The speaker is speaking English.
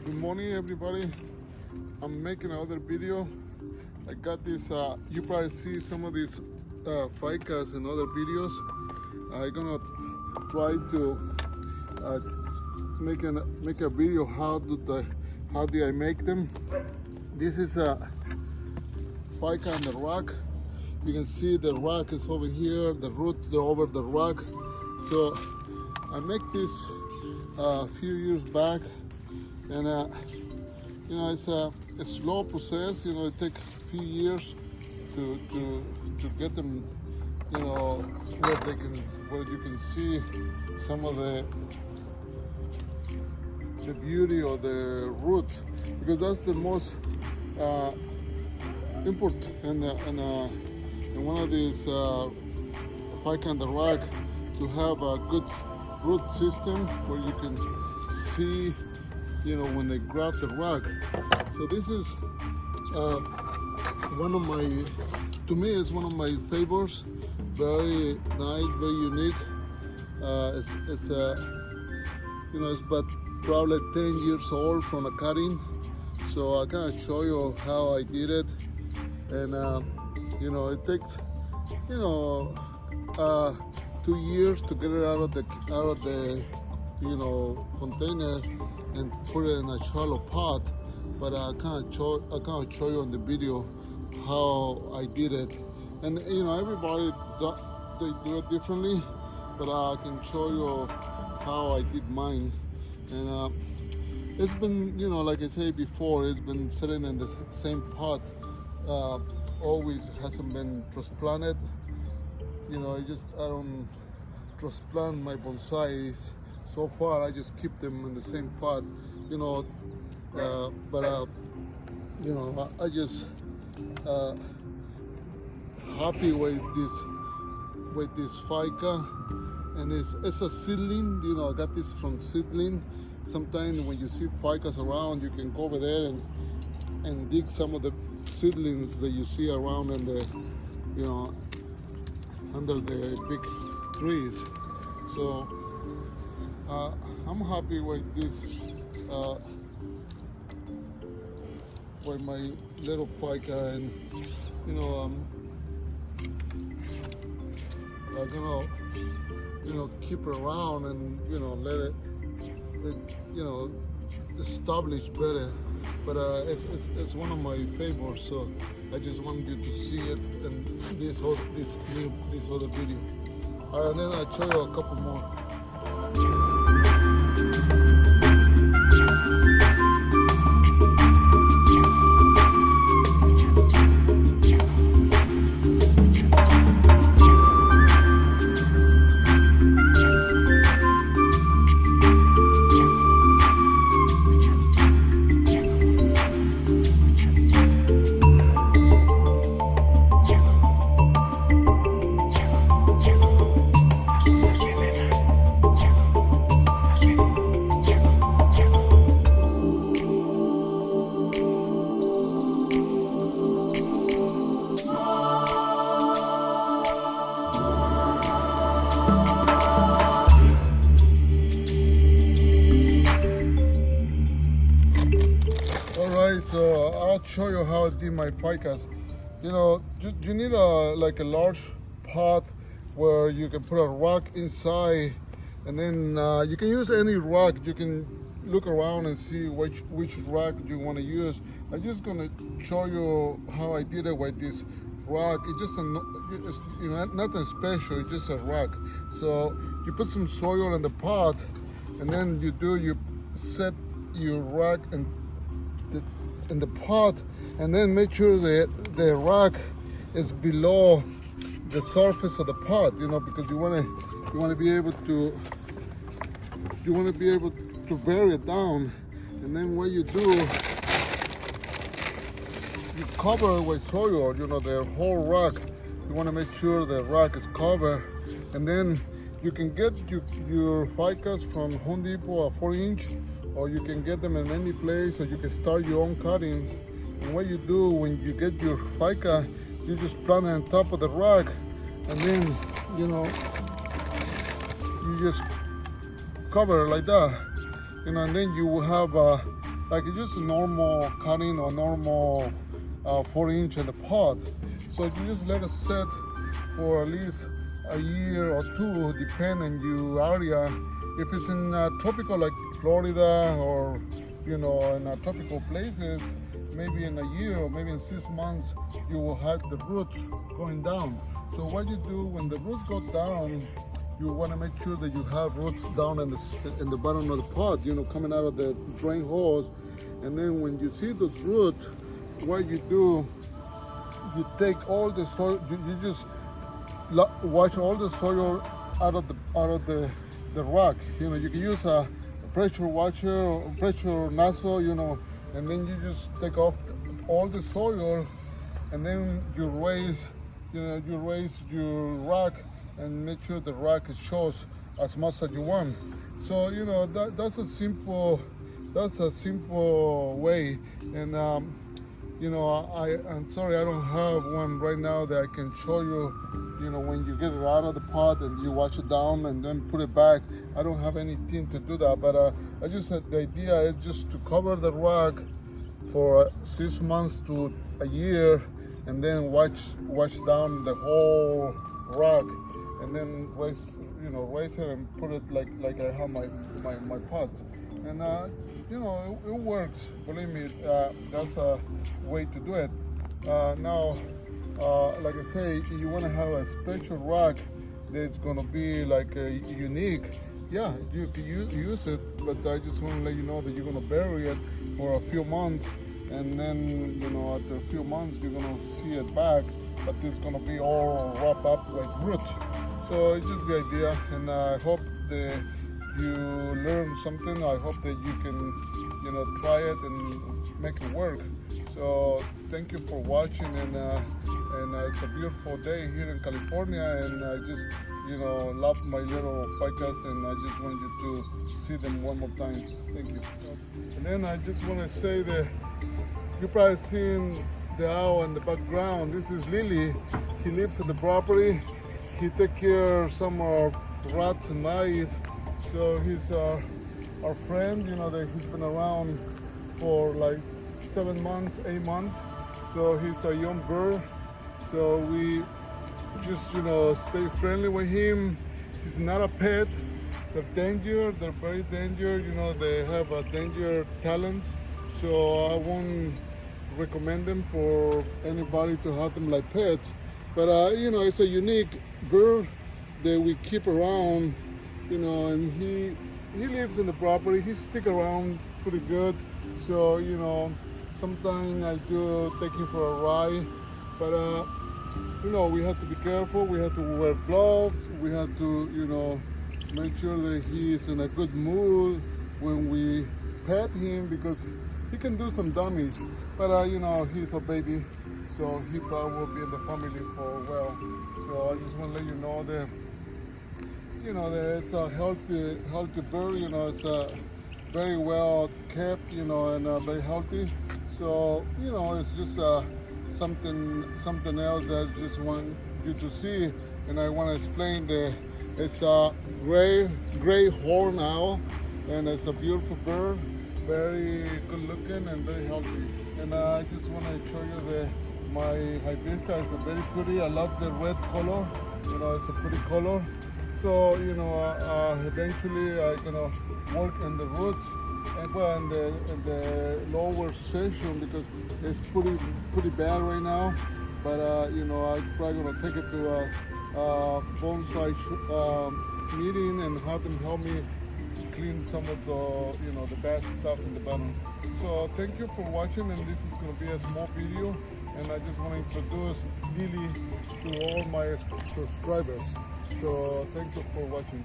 Good morning, everybody. I'm making another video. I got this, you probably see some of these ficas in other videos. I'm gonna try to make a video how do I make them. This is a fica on the rock. You can see the rock is over here, the roots are over the rock. So I make this a few years back, and you know, it's a slow process. You know, it takes a few years to get them, you know, where you can see some of the beauty of the roots, because that's the most important in one of these fica on the rock, to have a good root system where you can see, you know, when they grab the rock. So this is one of my, to me, it's one of my favorites. Very nice, very unique. It's you know, it's about probably 10 years old from a cutting. So I kind of show you how I did it, and you know, it takes, you know, 2 years to get it out of the you know, container and put it in a shallow pot. But I kind of show you on the video how I did it, and you know, everybody they do it differently, but I can show you how I did mine. And it's been, you know, like I said before, it's been sitting in the same pot. Always hasn't been transplanted. You know, I don't transplant my bonsais. So far, I just keep them in the same pot. You know, but you know, I just happy with this fica, and it's a seedling. You know, I got this from seedling. Sometimes when you see ficas around, you can go over there and dig some of the seedlings that you see around in the, you know, under the big trees. So I'm happy with this, with my little fica, and you know, I'm gonna, you know, keep it around and, you know, let it you know, establish better. But it's one of my favorites, so I just wanted you to see it in this other video. All right, and then I'll show you a couple more. So I'll show you how I did my ficas. You know, you need like a large pot where you can put a rock inside, and then you can use any rock. You can look around and see which rock you want to use. I'm just gonna show you how I did it with this rock. It's just it's, you know, nothing special. It's just a rock. So you put some soil in the pot, and then you set your rock in the pot, and then make sure that the rock is below the surface of the pot, you know, because you want to be able to bury it down. And then what you do, you cover it with soil, you know, the whole rock. You want to make sure the rock is covered, and then you can get your ficas from Home Depot, a 4-inch, or you can get them in any place, or you can start your own cuttings. And what you do when you get your fica, you just plant it on top of the rock, and then, you know, you just cover it like that, you know, and then you will have like just a normal cutting or normal 4-inch in the pot. So you just let it set for at least a year or two, depending on your area. If it's in tropical like Florida or in tropical places, maybe in a year or maybe in 6 months, you will have the roots going down. So what you do when the roots go down, you want to make sure that you have roots down in the bottom of the pot, coming out of the drain holes. And then when you see those roots, what you do, you take all the soil, you just wash all the soil out of the rock. You can use a pressure washer or pressure nozzle, and then you just take off all the soil, and then you raise your rock and make sure the rock shows as much as you want. So that's a simple way. And I'm sorry I don't have one right now that I can show you. When you get it out of the pot and you wash it down and then put it back. I don't have anything to do that, but I just said the idea is just to cover the rock for 6 months to a year, and then wash down the whole rock, and then raise it and put it like I have my pots. And it works. Believe me, that's a way to do it. Now, like I say, you want to have a special rock that's gonna be like unique. Yeah, you can use it, but I just want to let you know that you're gonna bury it for a few months, and then after a few months you're gonna see it back, but it's gonna be all wrapped up like roots. So it's just the idea, and I hope that you learn something. I hope that you can try it and make it work. So thank you for watching, and it's a beautiful day here in California, and I just love my little ficus, and I just want you to see them one more time. Thank you. And then I just want to say that you probably seen the owl in the background. This is Lily. He lives at the property. He takes care of some rats and mice. So he's our friend. That he's been around for like 7 months, 8 months. So he's a young bird. So we just stay friendly with him. He's not a pet. They're danger. They're very danger. They have a danger talent. So I won't recommend them for anybody to have them like pets. But it's a unique bird that we keep around. And he lives in the property. He stick around pretty good. So sometimes I do take him for a ride. But we have to be careful. We have to wear gloves. We have to make sure that he is in a good mood when we pet him, because he can do some dummies. But he's a baby, so he probably will be in the family for a while. So I just want to let you know that that it's a healthy bird. It's very well kept, and very healthy. So it's just something else that I just want you to see, and I want to explain that it's a gray horned owl, and it's a beautiful bird, very good looking and very healthy. And I just want to show you that my hibiscus is very pretty. I love the red color. It's a pretty color. So eventually I'm gonna work in the roots and in the lower section, because it's pretty bad right now. But I'm probably gonna take it to a bonsai meeting and have them help me clean some of the bad stuff in the bottom. So thank you for watching, and this is gonna be a small video, and I just want to introduce Lily to all my subscribers. So thank you for watching.